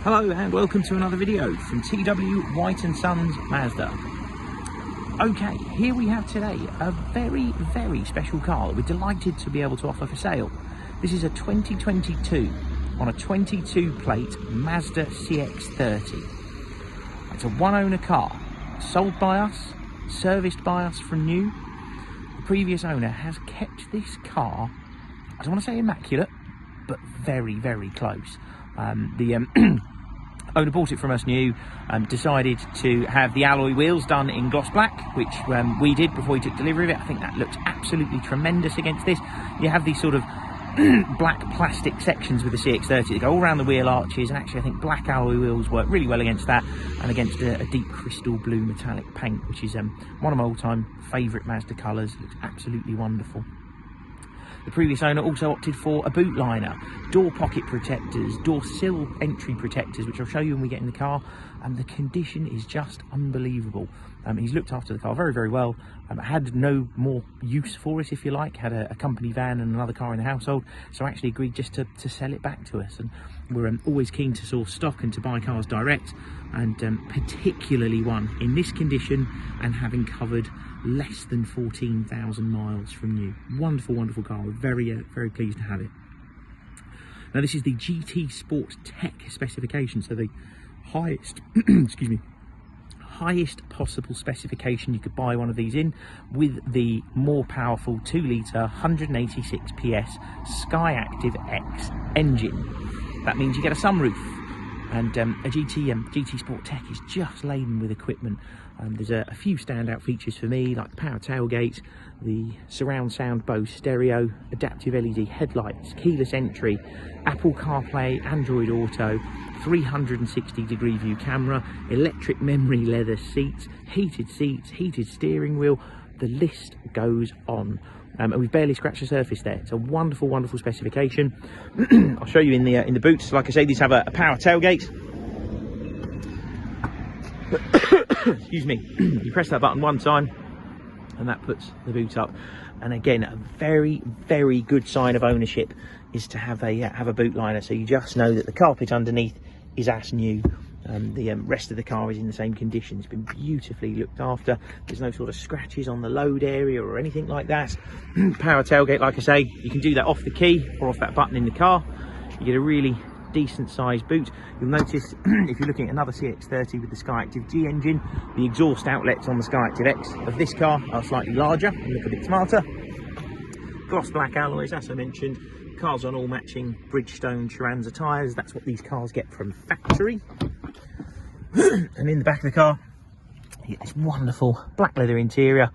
Hello and welcome to another video from TW White & Sons Mazda. Okay, here we have today a very, very special car that we're delighted to be able to offer for sale. This is a 2022 on a 22 plate Mazda CX-30. It's a one owner car, sold by us, serviced by us from new. The previous owner has kept this car, I don't want to say immaculate, but very, very close. The owner bought it from us new, decided to have the alloy wheels done in gloss black, which we did before we took delivery of it. I think that looks absolutely tremendous against this. You have these sort of black plastic sections with the CX-30 that go all around the wheel arches, and actually I think black alloy wheels work really well against that, and against a deep crystal blue metallic paint, which is one of my all-time favourite Mazda colours. It looks absolutely wonderful. The previous owner also opted for a boot liner, door pocket protectors, door sill entry protectors, which I'll show you when we get in the car, and the condition is just unbelievable. He's looked after the car very, very well. Had no more use for it, if you like, had a company van and another car in the household, so I actually agreed just to sell it back to us. And we're always keen to source stock and to buy cars direct, and particularly one in this condition and having covered less than 14,000 miles from new. Wonderful, wonderful car. We're very, very pleased to have it. Now this is the GT Sport Tech specification, so the highest, excuse me, highest possible specification you could buy one of these in, with the more powerful 2 litre 186 PS SKYACTIV X engine. That means you get a sunroof, and a GT Sport Tech is just laden with equipment. There's a few standout features for me, like the power tailgate, the surround sound Bose stereo, adaptive LED headlights, keyless entry, Apple CarPlay, Android Auto, 360-degree view camera, electric memory leather seats, heated steering wheel. The list goes on. And we've barely scratched the surface there. It's a wonderful, wonderful specification. I'll show you in the boots. Like I say, these have a power tailgate. Excuse me. You press that button one time and that puts the boot up. And again, a very, very good sign of ownership is to have a boot liner, so you just know that the carpet underneath is as new. The rest of the car is in the same condition. It's been beautifully looked after. There's no sort of scratches on the load area or anything like that. Power tailgate, like I say, you can do that off the key or off that button in the car. You get a really decent sized boot. You'll notice if you're looking at another CX-30 with the SKYACTIV G engine, the exhaust outlets on the SKYACTIV X of this car are slightly larger and look a bit smarter. Gloss black alloys, as I mentioned. Car's on all matching Bridgestone Chiranza tyres. That's what these cars get from factory. And in the back of the car, you get this wonderful black leather interior,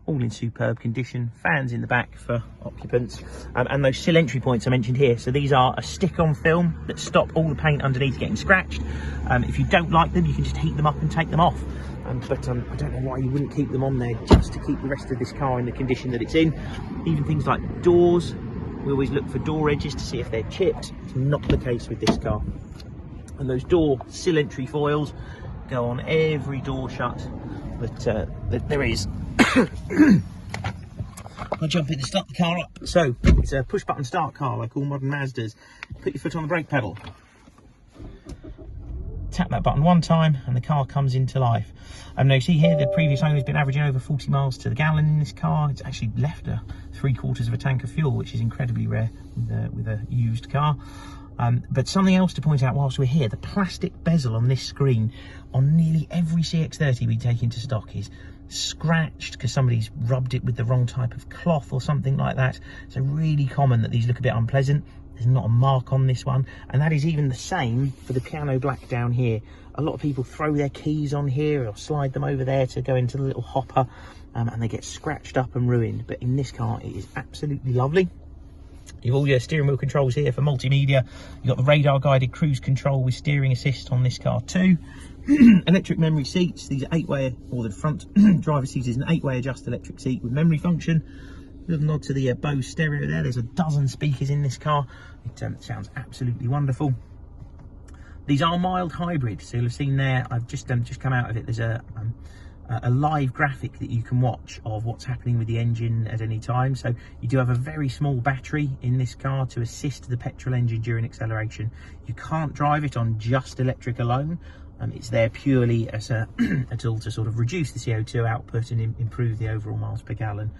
all in superb condition. Fans in the back for occupants, and those sill entry points I mentioned here. So these are a stick-on film that stop all the paint underneath getting scratched. If you don't like them, you can just heat them up and take them off. But I don't know why you wouldn't keep them on there, just to keep the rest of this car in the condition that it's in. Even things like doors, we always look for door edges to see if they're chipped. It's not the case with this car. And those door sill entry foils go on every door shut that there is. I'll jump in and start the car up. So it's a push button start car like all modern Mazdas. Put your foot on the brake pedal, tap that button one time and the car comes into life. Now you see here the previous owner's been averaging over 40 miles to the gallon in this car. It's actually left a 3/4 of a tank of fuel, which is incredibly rare with a used car. But something else to point out whilst we're here, the plastic bezel on this screen on nearly every CX-30 we take into stock is scratched because somebody's rubbed it with the wrong type of cloth or something like that. It's really common that these look a bit unpleasant. There's not a mark on this one, and that is even the same for the piano black down here. A lot of people throw their keys on here or slide them over there to go into the little hopper, and they get scratched up and ruined. But in this car, it is absolutely lovely. You've all your steering wheel controls here for multimedia. You've got the radar guided cruise control with steering assist on this car too. Electric memory seats. These are 8-way, or the front driver's seat is an 8-way adjust electric seat with memory function. Little nod to the Bose stereo there. There's a dozen speakers in this car. It sounds absolutely wonderful. These are mild hybrid, so you'll have seen there, I've just come out of it. There's a a live graphic that you can watch of what's happening with the engine at any time. So you do have a very small battery in this car to assist the petrol engine during acceleration. You can't drive it on just electric alone. It's there purely as a tool to sort of reduce the CO2 output and improve the overall miles per gallon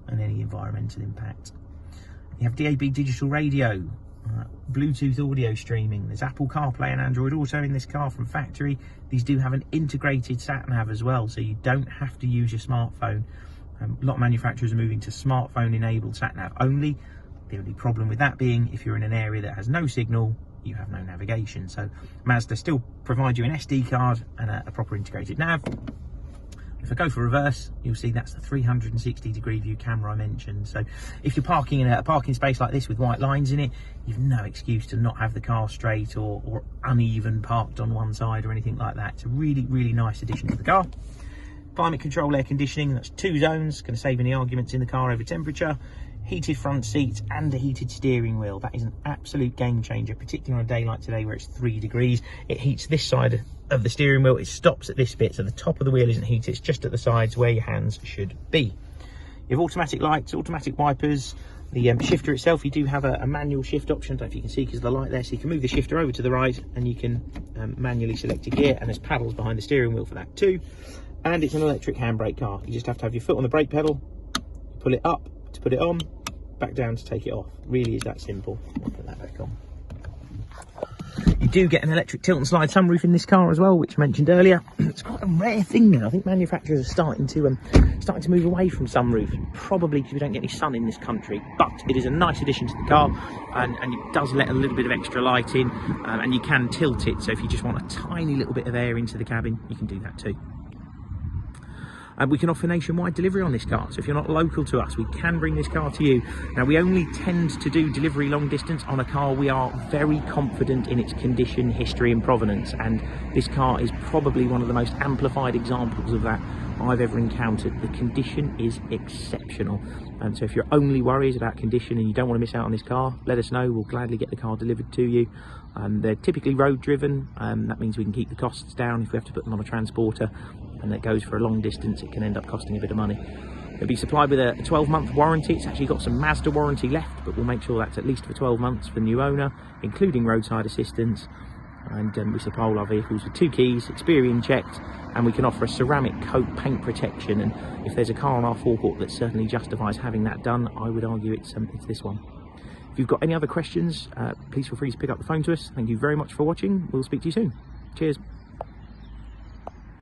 and any environmental impact. You have DAB digital radio, Bluetooth audio streaming. There's Apple CarPlay and Android Auto in this car from factory. These do have an integrated sat-nav as well, so you don't have to use your smartphone. A lot of manufacturers are moving to smartphone enabled sat-nav only. The only problem with that being, if you're in an area that has no signal, you have no navigation. So Mazda still provide you an SD card and a proper integrated nav. If I go for reverse, you'll see that's the 360-degree view camera I mentioned. So if you're parking in a parking space like this with white lines in it, you've no excuse to not have the car straight or uneven parked on one side or anything like that. It's a really, really nice addition to the car. Climate control air conditioning, that's 2 zones, going to save any arguments in the car over temperature. Heated front seats and a heated steering wheel. That is an absolute game changer, particularly on a day like today where it's 3 degrees. It heats this side of the steering wheel. It stops at this bit, so the top of the wheel isn't heated. It's just at the sides where your hands should be. You have automatic lights, automatic wipers. The shifter itself, you do have a manual shift option. I don't know if you can see because of the light there. So you can move the shifter over to the right and you can manually select a gear, and there's paddles behind the steering wheel for that too. And it's an electric handbrake car. You just have to have your foot on the brake pedal, pull it up to put it on, back down to take it off. Really is that simple. I'll put that back on. You do get an electric tilt and slide sunroof in this car as well, which I mentioned earlier. It's quite a rare thing now. I think manufacturers are starting to move away from sunroof, probably because we don't get any sun in this country. But it is a nice addition to the car, and it does let a little bit of extra light in, and you can tilt it. So if you just want a tiny little bit of air into the cabin, you can do that too. We can offer nationwide delivery on this car, so if you're not local to us, we can bring this car to you. Now, we only tend to do delivery long distance on a car we are very confident in its condition, history and provenance, and this car is probably one of the most amplified examples of that I've ever encountered. The condition is exceptional, and so if you're only worried about condition and you don't want to miss out on this car, let us know. We'll gladly get the car delivered to you. They're typically road driven, that means we can keep the costs down if we have to put them on a transporter, and that goes for a long distance. It can end up costing a bit of money. It'll be supplied with a 12-month warranty. It's actually got some Mazda warranty left, but we'll make sure that's at least for 12 months for the new owner, including roadside assistance. And we supply all our vehicles with 2 keys, Experian checked, and we can offer a ceramic coat paint protection. And if there's a car on our forecourt that certainly justifies having that done, I would argue it's this one. If you've got any other questions, please feel free to pick up the phone to us. Thank you very much for watching. We'll speak to you soon. Cheers.